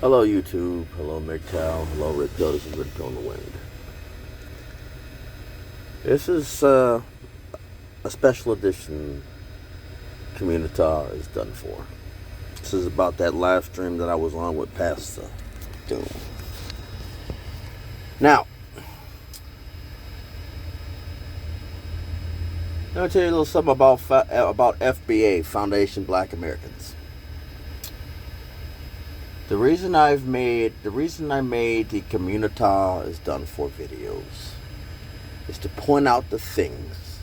Hello YouTube, hello MGTOW, hello Red Pill, this is Red Pill in the Wind. This is a special edition Communithais is done for. This is about that live stream that I was on with Pastor Doom. Now, let me tell you a little something about FBA, Foundation Black Americans. The reason I made the Communithais is done for videos is to point out the things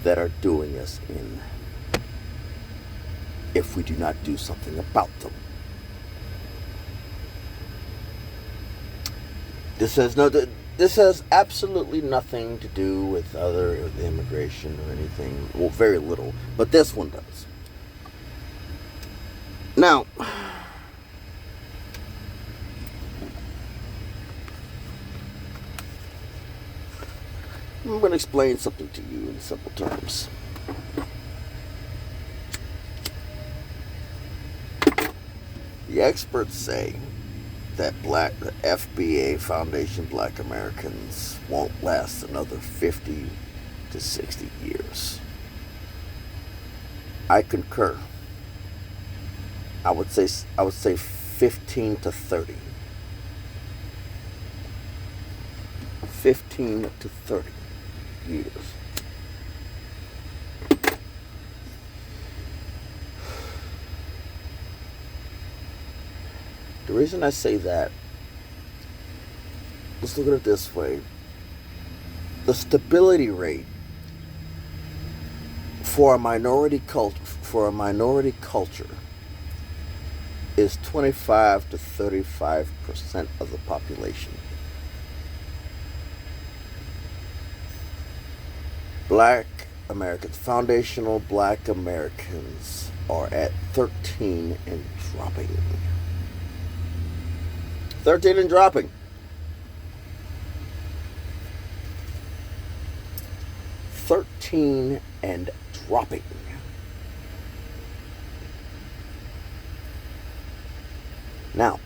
that are doing us in if we do not do something about them. This has absolutely nothing to do with other immigration or anything. Well, very little, but this one does. Now, I'm going to explain something to you in simple terms. The experts say that the FBA, Foundation Black Americans, won't last another 50 to 60 years. I concur. I would say 15 to 30. 15 to 30 years. The reason I say that, let's look at it this way. The stability rate for a minority culture is 25 to 35% of the population. Black Americans, foundational Black Americans, are at 13 and dropping. 13 and dropping. Now,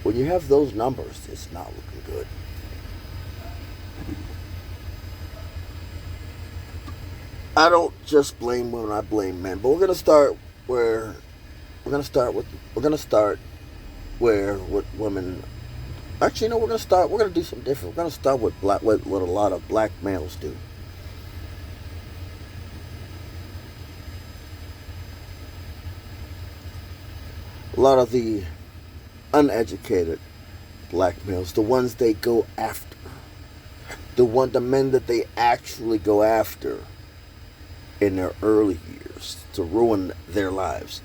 when you have those numbers, it's not looking good. I don't just blame women, I blame men. But we're gonna start with women. Actually, no, we're gonna do something different. We're gonna start with what a lot of black males do. A lot of the uneducated black males, the ones they go after, the men that they actually go after in their early years to ruin their lives.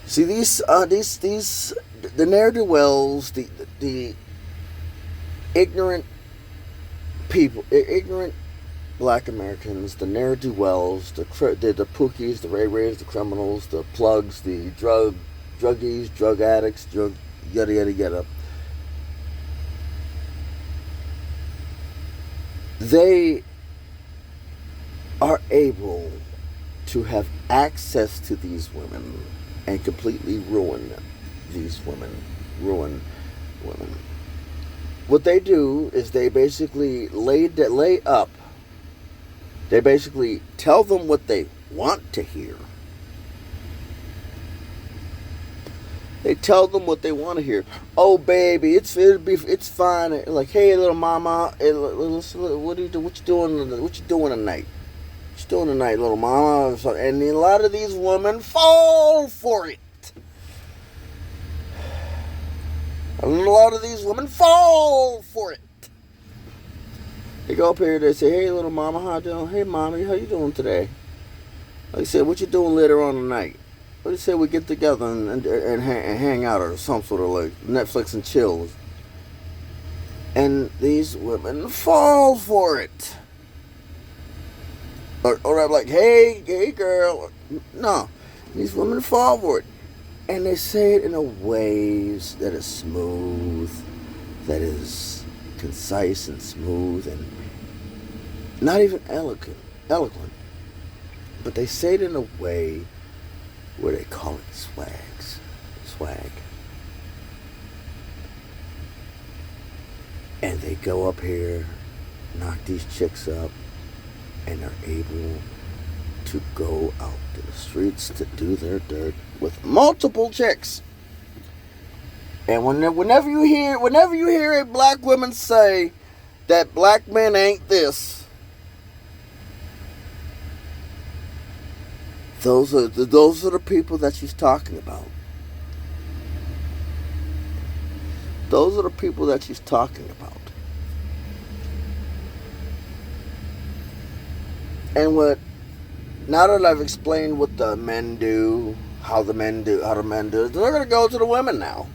See, these the ne'er-do-wells, the ignorant people, ignorant Black Americans, the ne'er-do-wells, the pookies, the ray-rays, the criminals, the plugs, the druggies, drug addicts, yada yada yada. They are able to have access to these women and completely ruin these women. What they do is they basically lay up. They basically tell them what they want to hear. They tell them what they want to hear. Oh, baby, it's fine. Like, hey, little mama, what you doing tonight? What you doing tonight, little mama? And a lot of these women fall for it. They go up here, they say, hey, little mama, how you doing? Hey, mommy, how you doing today? Like I said, what you doing later on tonight? What do you say we get together and hang out or some sort of like Netflix and chill? And these women fall for it. Or I'm like, hey girl. No, these women fall for it. And they say it in a way that is smooth, that is concise and smooth and not even eloquent. but they say it in a way where they call it swag. And they go up here, knock these chicks up, and are able to go out to the streets to do their dirt with multiple chicks. And whenever you hear a black woman say that black men ain't this, those are the people that she's talking about. Those are the people that she's talking about. And now that I've explained what the men do, how the men do it, they're going to go to the women now.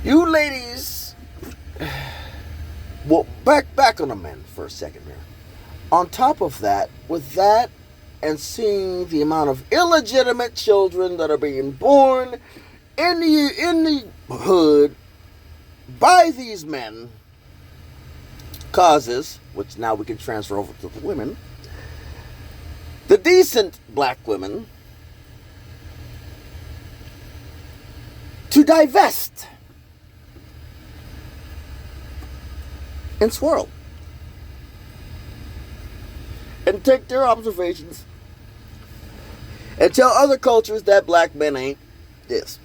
You ladies, well, back on the men for a second here. On top of that, with that, and seeing the amount of illegitimate children that are being born in the hood by these men, causes, which now we can transfer over to the women, the decent black women, to divest and swirl and take their observations and tell other cultures that black men ain't this.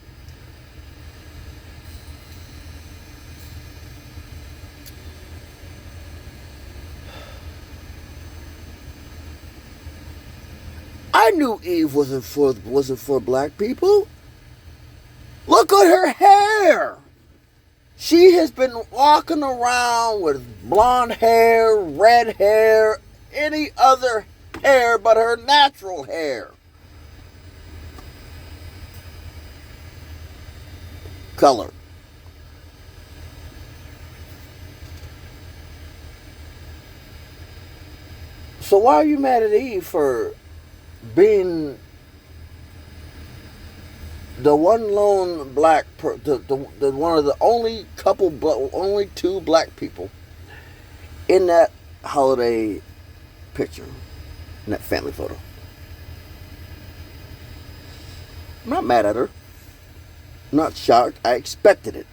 I knew Eve wasn't for black people. Look at her hair. She has been walking around with blonde hair, red hair, any other hair but her natural hair. Color. So why are you mad at Eve for being the one lone black, the one of the only only two black people in that holiday picture, in that family photo? I'm not mad at her. I'm not shocked. I expected it.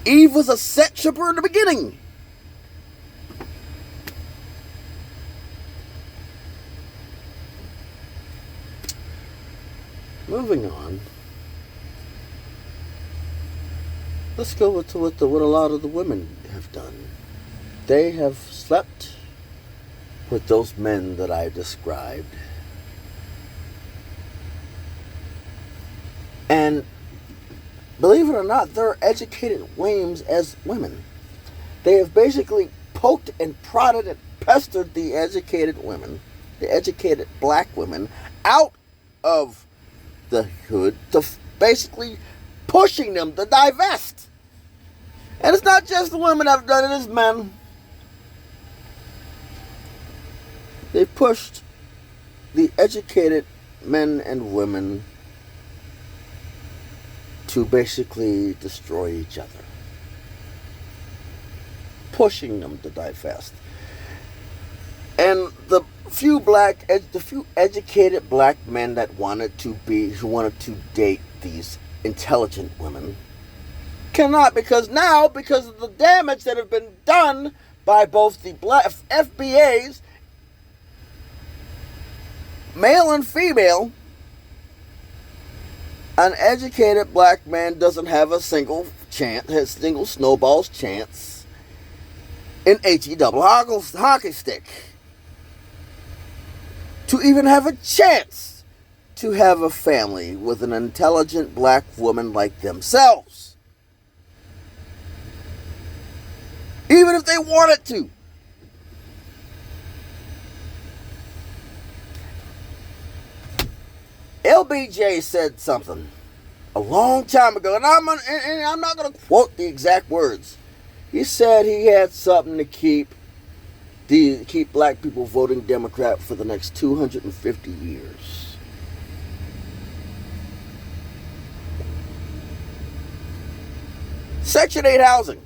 Eve was a set stripper in the beginning. Moving on. Let's go with what a lot of the women have done. They have slept with those men that I described. And believe it or not, they're educated wames as women. They have basically poked and prodded and pestered the educated women, the educated black women, out of the hood, to basically pushing them to divest. And it's not just the women that have done it, it's men. They've pushed the educated men and women to basically destroy each other, pushing them to divest. And the few educated black men who wanted to date these intelligent women cannot, because of the damage that have been done by both the black FBAs, male and female. An educated black man doesn't have a single snowball's chance in HE double hockey stick to even have a chance to have a family with an intelligent black woman like themselves. Even if they wanted to. LBJ said something a long time ago, and I'm not going to quote the exact words. He said he had something to keep black people voting Democrat for the next 250 years. Section 8 housing.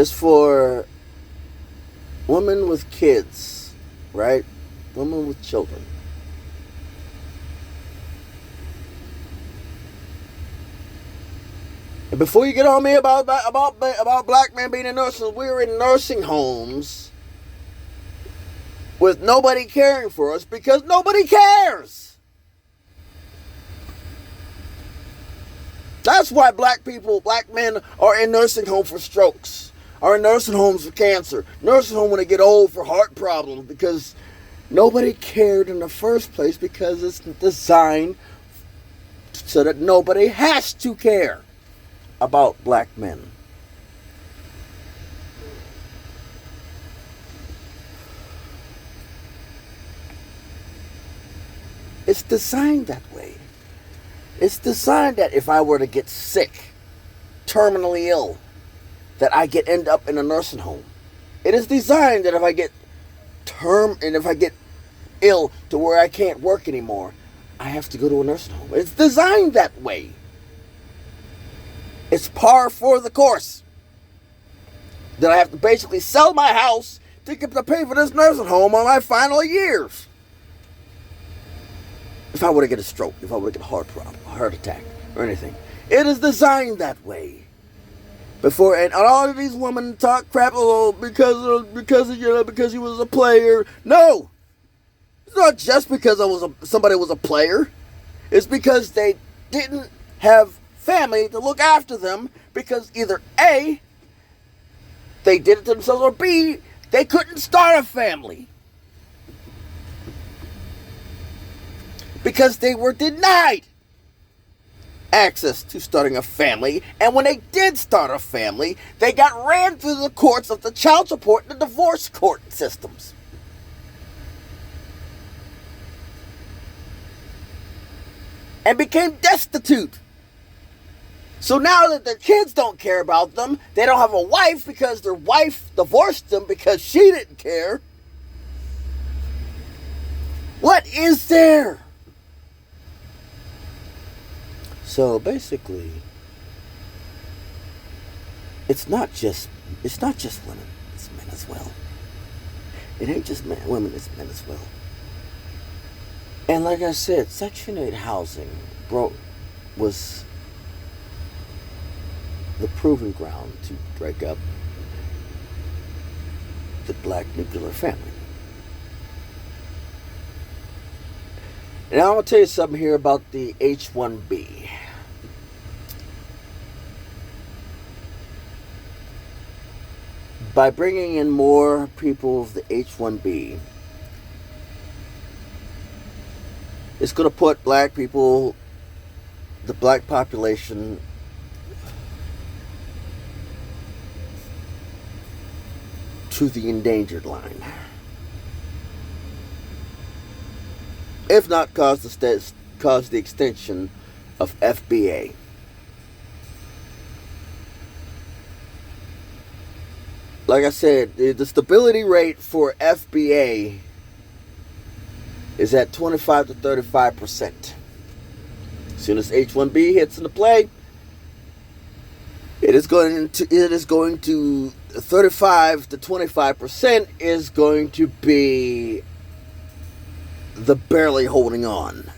is for women with kids, right? Women with children. And before you get on me about black men being in nursing, we're in nursing homes with nobody caring for us because nobody cares. That's why black men are in nursing homes for strokes, are in nursing homes for cancer, nursing home when they get old for heart problems, because nobody cared in the first place, because it's designed so that nobody has to care about black men. It's designed that way. It's designed that if I were to get sick, terminally ill, that I end up in a nursing home. It is designed that if I get ill to where I can't work anymore, I have to go to a nursing home. It's designed that way. It's par for the course that I have to basically sell my house to pay for this nursing home on my final years. If I were to get a stroke, if I were to get a heart attack, or anything. It is designed that way. And all of these women talk crap, because he was a player. No! It's not just because somebody was a player. It's because they didn't have family to look after them, because either A, they did it to themselves, or B, they couldn't start a family. Because they were denied access to starting a family, and when they did start a family, they got ran through the courts of the child support and the divorce court systems. And became destitute. So now that their kids don't care about them, they don't have a wife because their wife divorced them because she didn't care. What is there? So basically, it's not just women, it's men as well. It ain't just women, it's men as well. And like I said, Section 8 housing was the proving ground to break up the black nuclear family. And I'm going to tell you something here about the H-1B. By bringing in more people of the H-1B, it's going to put black people, the black population, to the endangered line. If not cause the extension of FBA. Like I said, the stability rate for FBA is at 25 to 35%. As soon as H-1B hits into play, it is going to 35 to 25% is going to be the barely holding on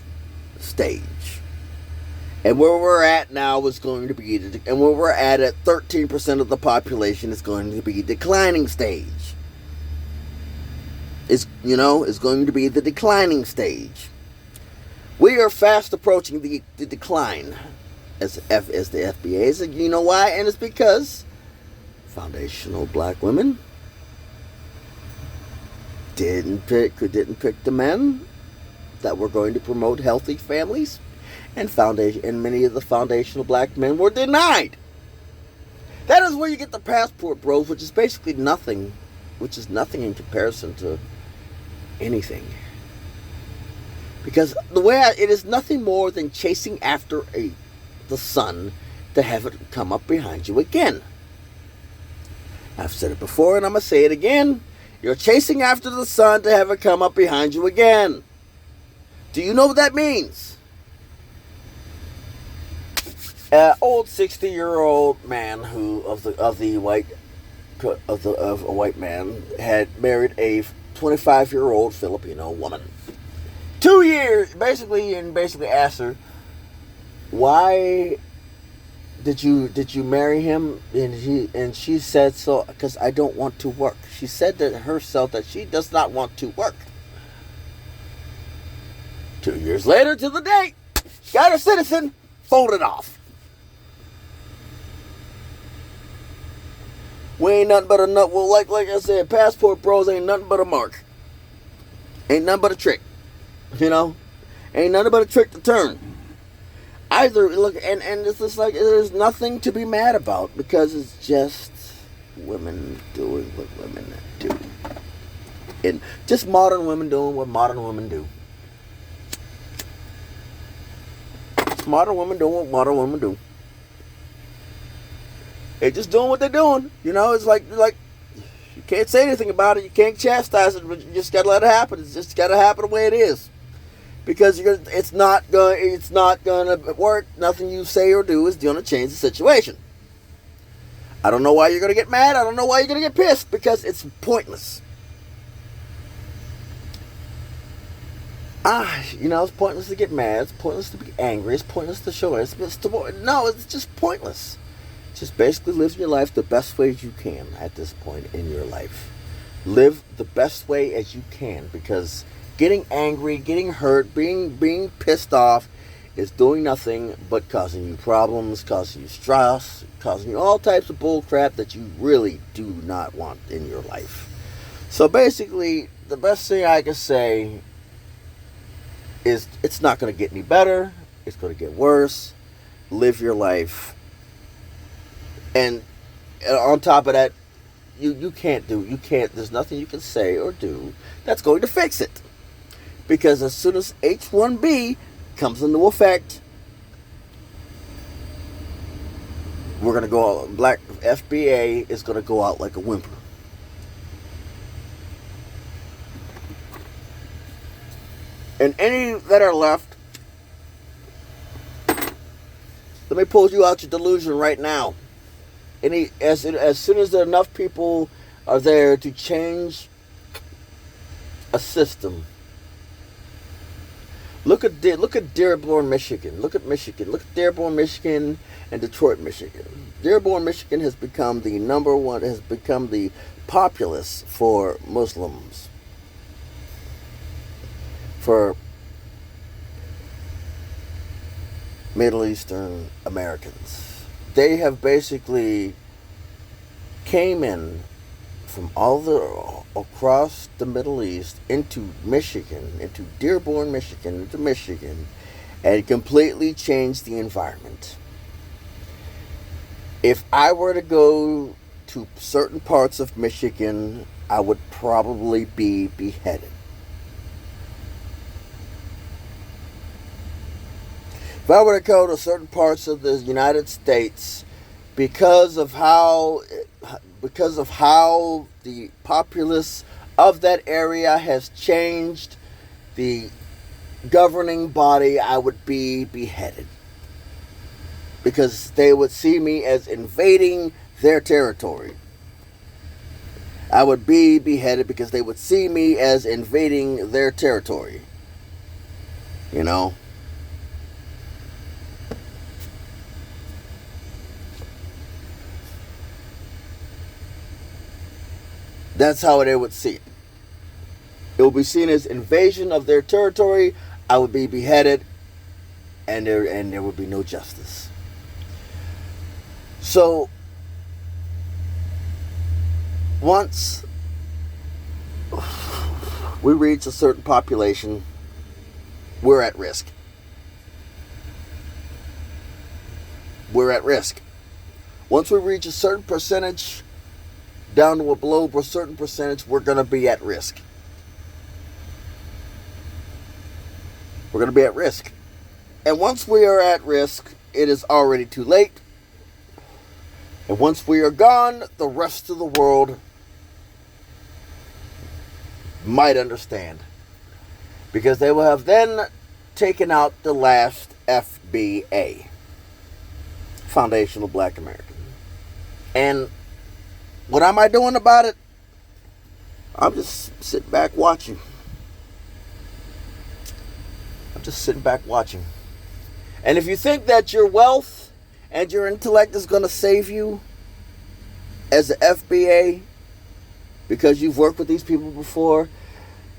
stage. And where we're at now is going to be, and where we're at 13% of the population is going to be declining stage. It's going to be the declining stage. We are fast approaching the decline as the FBAs, and you know why? And it's because foundational black women didn't pick the men that were going to promote healthy families, and many of the foundational black men were denied. That is where you get the passport bros, which is basically nothing, in comparison to anything. Because it is nothing more than chasing after the sun to have it come up behind you again. I've said it before and I'm going to say it again. You're chasing after the sun to have it come up behind you again. Do you know what that means? An old 60-year-old man of the white of a white man had married a 25-year-old Filipino woman. 2 years, basically asked her, why did you marry him? And she said, so because I don't want to work. She said to herself that she does not want to work. 2 years later to the date, got her citizen, folded off. We ain't nothing but a nut. Well, like I said, passport bros ain't nothing but a mark. Ain't nothing but a trick. You know? Ain't nothing but a trick to turn. Either, look, and it's just like, there's nothing to be mad about, because it's just women doing what women do. And just modern women doing what modern women do. Just modern women doing what modern women do. They're just doing what they're doing. You know, it's like you can't say anything about it. You can't chastise it, but you just gotta let it happen. It's just gotta happen the way it is, because it's not gonna work. Nothing you say or do is gonna change the situation. I don't know why you're gonna get mad. I don't know why you're gonna get pissed, because it's pointless. It's pointless to get mad. It's pointless to be angry. It's pointless to show it. It's just pointless. Just basically live your life the best way as you can at this point in your life. Live the best way as you can, because getting angry, getting hurt, being pissed off is doing nothing but causing you problems, causing you stress, causing you all types of bull crap that you really do not want in your life. So basically, the best thing I can say is it's not going to get any better. It's going to get worse. Live your life. And on top of that, you can't, there's nothing you can say or do that's going to fix it. Because as soon as H-1B comes into effect, we're going to go out, black FBA is going to go out like a whimper. And any that are left, let me pull you out your delusion right now. As soon as there are enough people are there to change a system. Look at Dearborn, Michigan. Look at Michigan. Look at Dearborn, Michigan, and Detroit, Michigan. Dearborn, Michigan has become the number one. Has become the populace for Muslims, for Middle Eastern Americans. They have basically came in from across the Middle East into Michigan, into Dearborn, Michigan, into Michigan, and completely changed the environment. If I were to go to certain parts of Michigan, I would probably be beheaded. If I were to go to certain parts of the United States, because of how the populace of that area has changed the governing body, I would be beheaded. Because they would see me as invading their territory. I would be beheaded because they would see me as invading their territory. You know? That's how they would see it. It would be seen as invasion of their territory. I would be beheaded, and there would be no justice. So, once we reach a certain population, we're at risk. We're at risk. Once we reach a certain percentage, down to below a certain percentage, we're going to be at risk. We're going to be at risk. And once we are at risk, it is already too late. And once we are gone, the rest of the world might understand. Because they will have then taken out the last FBA, Foundational Black American. And What am I doing about it? I'm just sitting back watching. I'm just sitting back watching. And if you think that your wealth and your intellect is going to save you as the FBA because you've worked with these people before,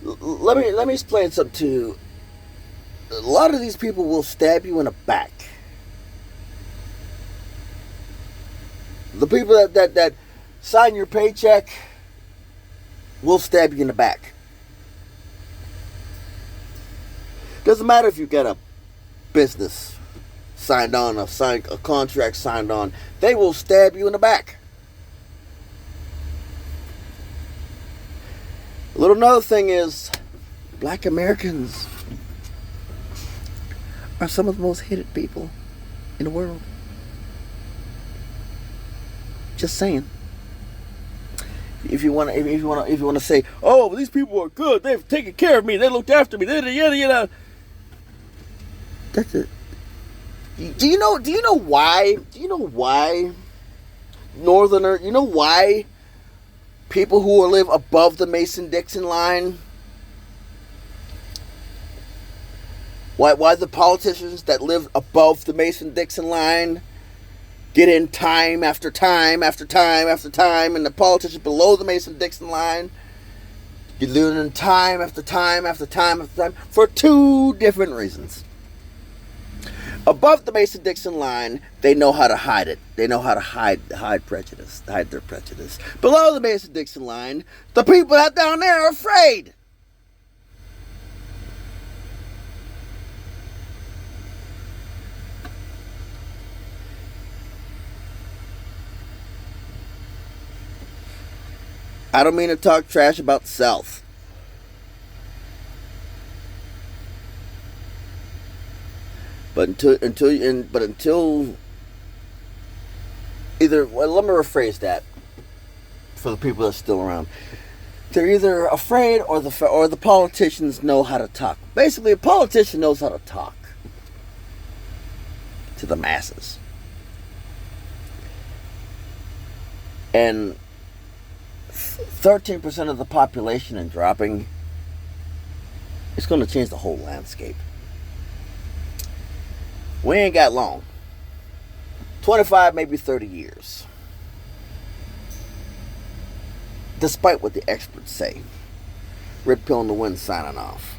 let me explain something to you. A lot of these people will stab you in the back. The people that sign your paycheck will stab you in the back. Doesn't matter if you get a business signed on, a contract signed on, they will stab you in the back. Another thing is, black Americans are some of the most hated people in the world. Just saying. If you want to say, oh, these people are good, they've taken care of me, they looked after me, yada. That's it. Do you know why? Do you know why Northerner? You know why people who live above the Mason-Dixon line? Why the politicians that live above the Mason-Dixon line get in time after time after time after time, and the politicians below the Mason-Dixon line get in time after time after time after time for two different reasons. Above the Mason-Dixon line, they know how to hide it. They know how to hide prejudice, hide their prejudice. Below the Mason-Dixon line, the people out down there are afraid. I don't mean to talk trash about the South. But until either, well, let me rephrase that for the people that's still around. They're either afraid or the politicians know how to talk. Basically, a politician knows how to talk to the masses. And 13% of the population and dropping, it's going to change the whole landscape. We ain't got long. 25, maybe 30 years. Despite what the experts say. Red pill in the wind signing off.